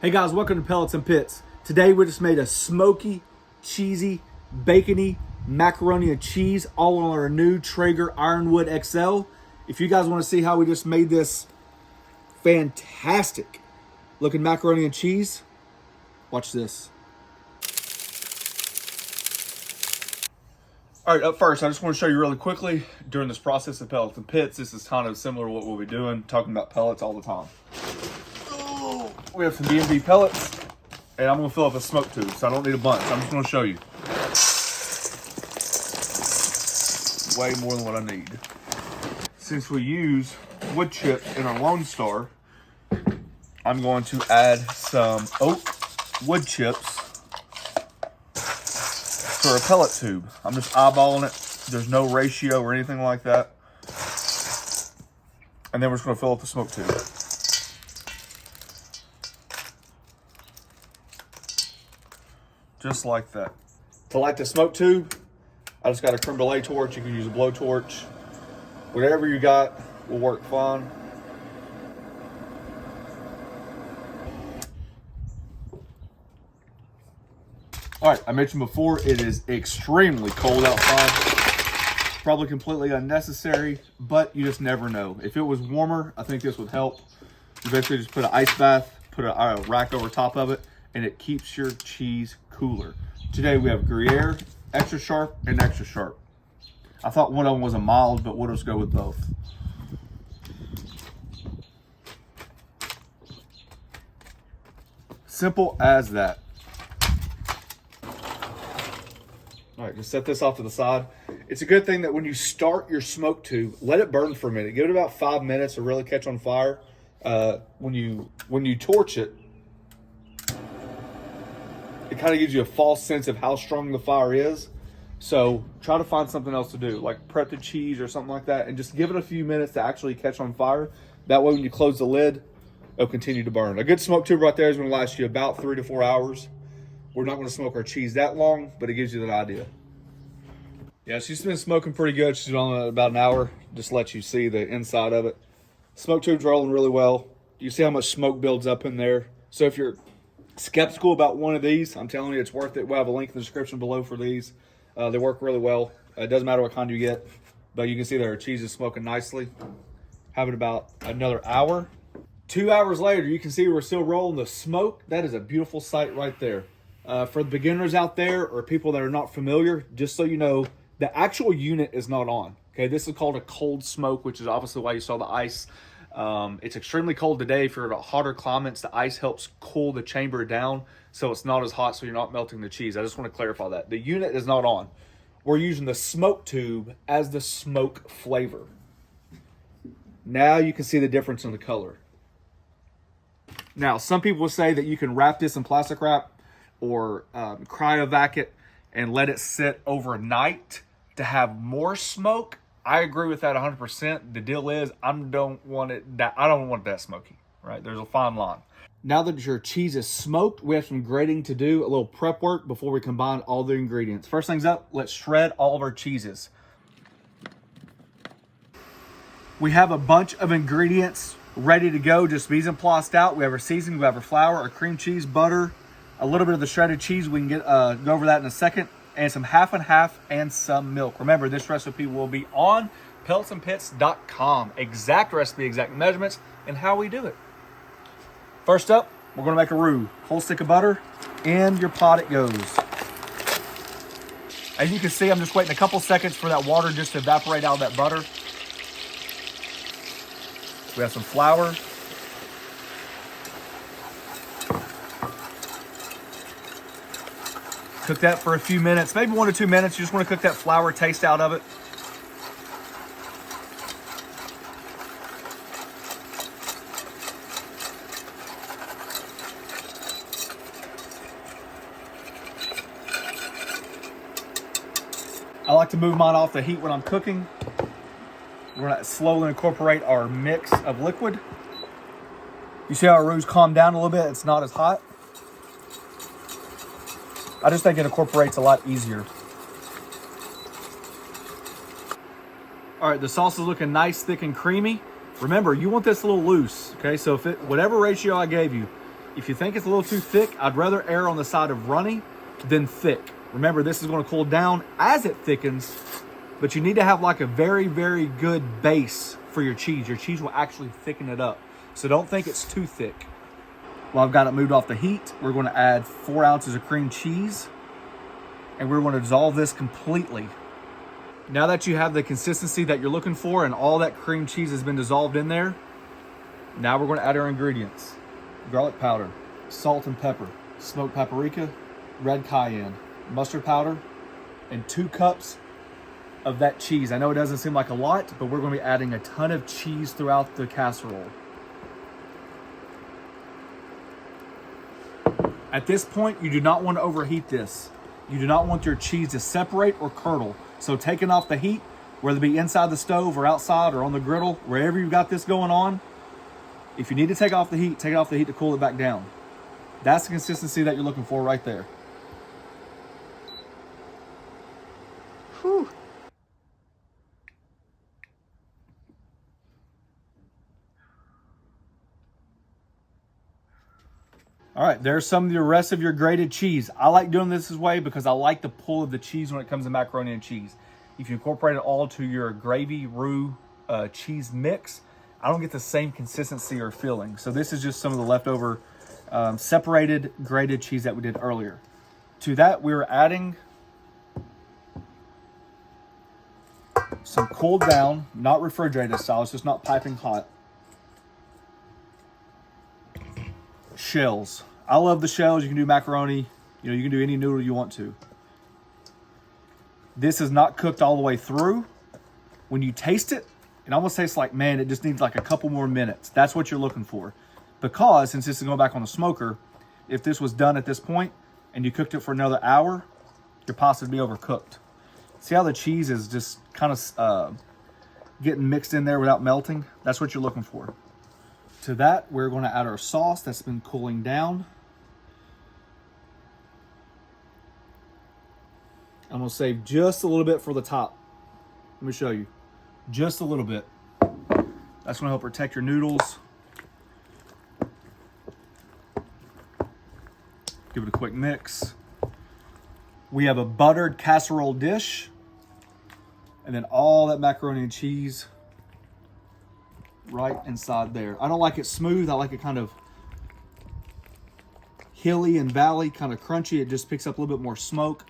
Hey guys, welcome to Pellets and Pits. Today we just made a smoky, cheesy, bacony macaroni and cheese all on our new Traeger Ironwood XL. If you guys want to see how we just made this fantastic looking macaroni and cheese, watch this. All right, up first, I just want to show you really quickly during this process of Pellets and Pits. This is kind of similar to what we'll be doing, talking about pellets all the time. We have some DMV pellets, and I'm gonna fill up a smoke tube, so I don't need a bunch. I'm just gonna show you. Way more than what I need. Since we use wood chips in our Lone Star, I'm going to add some oak wood chips to our pellet tube. I'm just eyeballing it. There's no ratio or anything like that. And then we're just gonna fill up the smoke tube. Just like that. To light the smoke tube, I just got a creme brulee torch. You can use a blowtorch. Whatever you got will work fine. All right, I mentioned before, it is extremely cold outside. Probably completely unnecessary, but you just never know. If it was warmer, I think this would help. You basically just put an ice bath, put a rack over top of it, and it keeps your cheese cooler. Today we have gruyere, extra sharp and extra sharp. I thought one of them was a mild, but we'll just go with both. Simple as that. All right, just set this off to the side. It's a good thing that when you start your smoke tube, let it burn for a minute. Give it about 5 minutes to really catch on fire. When you torch it, it kind of gives you a false sense of how strong the fire is. So try to find something else to do, like prep the cheese or something like that, and just give it a few minutes to actually catch on fire. That way when you close the lid, it'll continue to burn. A good smoke tube right there is going to last you about 3 to 4 hours. We're not going to smoke our cheese that long, but it gives you that idea. Yeah, she's been smoking pretty good. She's on about an hour. Just let you see the inside of it. Smoke tube's rolling really well. You see how much smoke builds up in there. So if you're skeptical about one of these, I'm telling you it's worth it. We'll have a link in the description below for these. They work really well. It doesn't matter what kind you get, but you can see that our cheese is smoking nicely. Have it about another hour. 2 hours later, you can see we're still rolling the smoke. That is a beautiful sight right there. For the beginners out there or people that are not familiar, just so you know, the actual unit is not on. Okay, this is called a cold smoke, which is obviously why you saw the ice. It's extremely cold today. If you're in hotter climates, the ice helps cool the chamber down so it's not as hot, so you're not melting the cheese. I just want to clarify that. The unit is not on. We're using the smoke tube as the smoke flavor. Now you can see the difference in the color. Now, some people will say that you can wrap this in plastic wrap or cryovac it and let it sit overnight to have more smoke. I agree with that 100%. The deal is I don't want it that smoky, right? There's a fine line. Now that your cheese is smoked, we have some grating to do, a little prep work before we combine all the ingredients. First things up, let's shred all of our cheeses. We have a bunch of ingredients ready to go, just mise en placed out. We have our seasoning, we have our flour, our cream cheese, butter, a little bit of the shredded cheese. We can go over that in a second. And some half and half and some milk. Remember, this recipe will be on pelletsandpits.com. Exact recipe, exact measurements, and how we do it. First up, we're going to make a roux. Whole stick of butter, in your pot it goes. As you can see, I'm just waiting a couple seconds for that water just to evaporate out of that butter. We have some flour. Cook that for a few minutes, maybe 1 to 2 minutes. You just want to cook that flour taste out of it. I like to move mine off the heat when I'm cooking. We're going to slowly incorporate our mix of liquid. You see how our roux calmed down a little bit? It's not as hot. I just think it incorporates a lot easier. All right, the sauce is looking nice, thick, and creamy. Remember, you want this a little loose, okay? So if whatever ratio I gave you, If you think it's a little too thick, I'd rather err on the side of runny than thick. Remember, this is going to cool down as it thickens, but you need to have like a very, very good base for your cheese. Your cheese will actually thicken it up. So don't think it's too thick. Well, I've got it moved off the heat. We're going to add 4 ounces of cream cheese, and we're going to dissolve this completely. Now that you have the consistency that you're looking for and all that cream cheese has been dissolved in there, now we're going to add our ingredients. Garlic powder, salt and pepper, smoked paprika, red cayenne, mustard powder, and 2 cups of that cheese. I know it doesn't seem like a lot, but we're going to be adding a ton of cheese throughout the casserole. At this point, you do not want to overheat this. You do not want your cheese to separate or curdle. So taking off the heat, whether it be inside the stove or outside or on the griddle, wherever you've got this going on, if you need to take off the heat to cool it back down. That's the consistency that you're looking for right there. Whew. All right, there's some of the rest of your grated cheese. I like doing this way because I like the pull of the cheese when it comes to macaroni and cheese. If you incorporate it all to your gravy roux cheese mix, I don't get the same consistency or feeling. So this is just some of the leftover separated grated cheese that we did earlier. To that, we were adding some cooled down, not refrigerated style, it's just not piping hot, shells. I love the shells. You can do macaroni, you know, you can do any noodle you want to. This is not cooked all the way through. When you taste it, it almost tastes like, man, it just needs like a couple more minutes. That's what you're looking for. Because since this is going back on the smoker, if this was done at this point and you cooked it for another hour, your pasta would be overcooked. See how the cheese is just kind of getting mixed in there without melting? That's what you're looking for. To that, we're going to add our sauce that's been cooling down. I'm going to save just a little bit for the top. Let me show you. Just a little bit. That's going to help protect your noodles. Give it a quick mix. We have a buttered casserole dish. And then all that macaroni and cheese right inside there. I don't like it smooth. I like it kind of hilly and valley, kind of crunchy. It just picks up a little bit more smoke.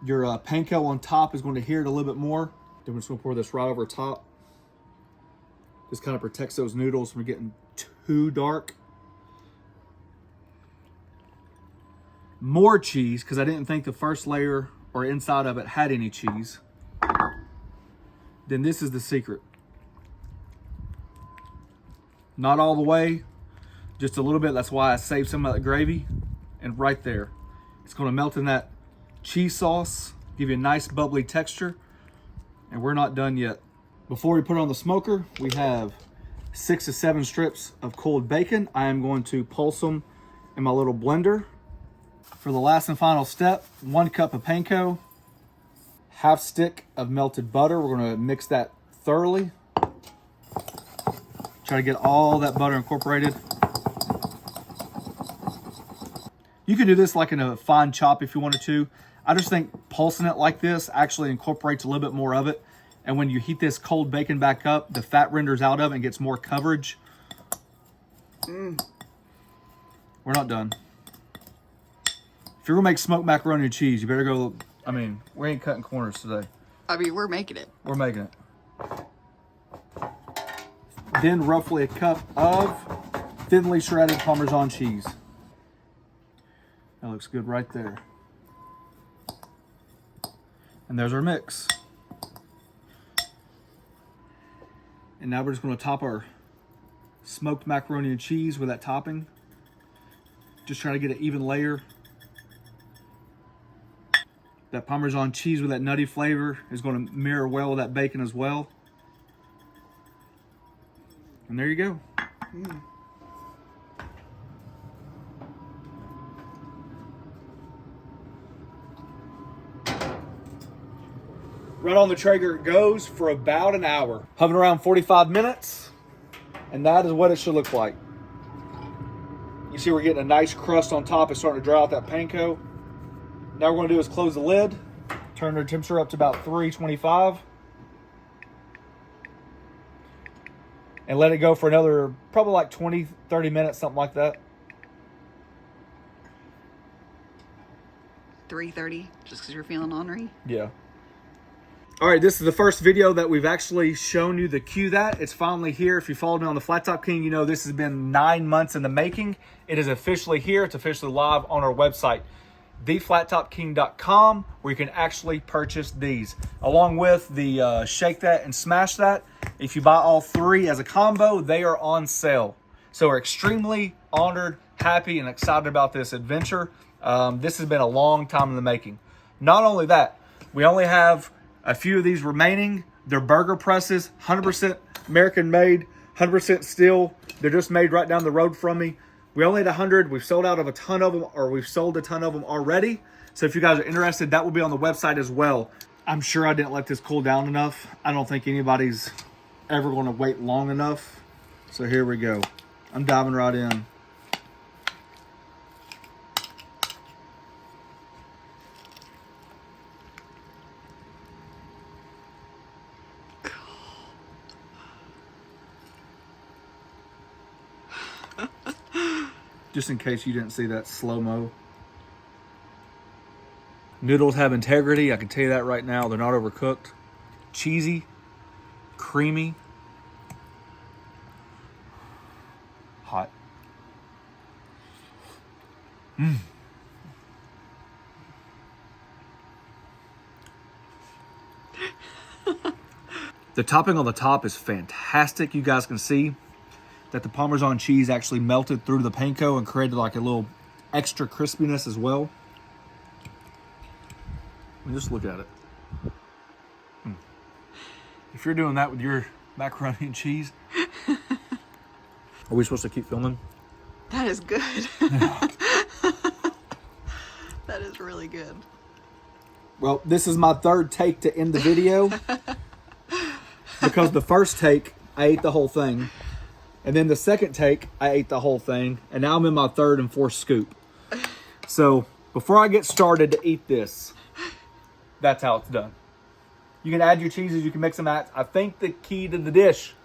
Your panko on top is going to hear it a little bit more. Then we're just going to pour this right over top. Just kind of protects those noodles from getting too dark. More cheese, because I didn't think the first layer or inside of it had any cheese. Then this is the secret. Not all the way, just a little bit. That's why I saved some of that gravy. And right there, it's going to melt in that cheese sauce, give you a nice bubbly texture. And we're not done yet. Before we put it on the smoker, we have 6 to 7 strips of cold bacon. I am going to pulse them in my little blender. For the last and final step, 1 cup of panko, half stick of melted butter. We're going to mix that thoroughly. Try to get all that butter incorporated. You could do this like in a fine chop if you wanted to. I just think pulsing it like this actually incorporates a little bit more of it. And when you heat this cold bacon back up, the fat renders out of it and gets more coverage. We're not done. If you're gonna make smoked macaroni and cheese, you better go, I mean, we ain't cutting corners today. I mean, we're making it. We're making it. Then roughly a cup of thinly shredded Parmesan cheese. That looks good right there. And there's our mix. And now we're just going to top our smoked macaroni and cheese with that topping. Just trying to get an even layer. That Parmesan cheese with that nutty flavor is going to mirror well with that bacon as well. And there you go. Right on the Traeger it goes for about an hour. Hovering around 45 minutes. And that is what it should look like. You see we're getting a nice crust on top. It's starting to dry out that panko. Now we're going to do is close the lid, turn the temperature up to about 325, and let it go for another probably like 20-30 minutes, something like that. 3:30, just because you're feeling ornery? Yeah. All right, this is the first video that we've actually shown you the cue that. It's finally here. If you followed me on the Flat Top King, you know this has been 9 months in the making. It is officially here. It's officially live on our website, theflattopking.com, where you can actually purchase these. Along with the Shake That and Smash That. If you buy all three as a combo, they are on sale. So we're extremely honored, happy, and excited about this adventure. This has been a long time in the making. Not only that, we only have a few of these remaining. They're burger presses, 100% American made, 100% steel. They're just made right down the road from me. We only had 100. We've sold out of a ton of them, or we've sold a ton of them already. So if you guys are interested, that will be on the website as well. I'm sure I didn't let this cool down enough. I don't think anybody's ever going to wait long enough. So here we go. I'm diving right in. Just in case you didn't see that slow-mo. Noodles have integrity. I can tell you that right now. They're not overcooked. Cheesy. Creamy. Hot. The topping on the top is fantastic. You guys can see that the Parmesan cheese actually melted through the panko and created like a little extra crispiness as well. I mean, just look at it. If you're doing that with your macaroni and cheese, are we supposed to keep filming? That is good. That is really good. Well, this is my third take to end the video. Because the first take, I ate the whole thing. And then the second take, I ate the whole thing. And now I'm in my third and fourth scoop. So before I get started to eat this, that's how it's done. You can add your cheeses, you can mix them out. I think the key to the dish,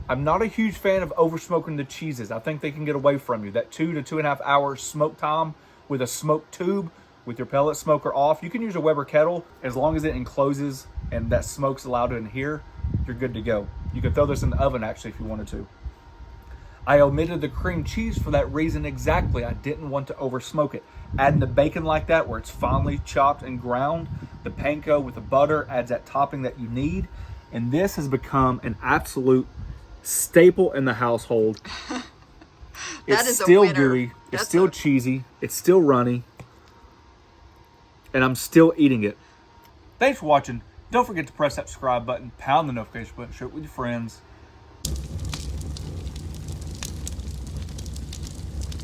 I'm not a huge fan of over smoking the cheeses. I think they can get away from you. That 2 to 2.5 hour smoke time with a smoke tube with your pellet smoker off. You can use a Weber kettle as long as it encloses and that smoke's allowed in here. You're good to go. You can throw this in the oven actually if you wanted to. I omitted the cream cheese for that reason exactly. I didn't want to over smoke it. Adding the bacon like that where it's finely chopped and ground, the panko with the butter adds that topping that you need. And this has become an absolute staple in the household. It's still gooey. It's still cheesy. It's still runny. And I'm still eating it. Thanks for watching. Don't forget to press that subscribe button, pound the notification button, share it with your friends.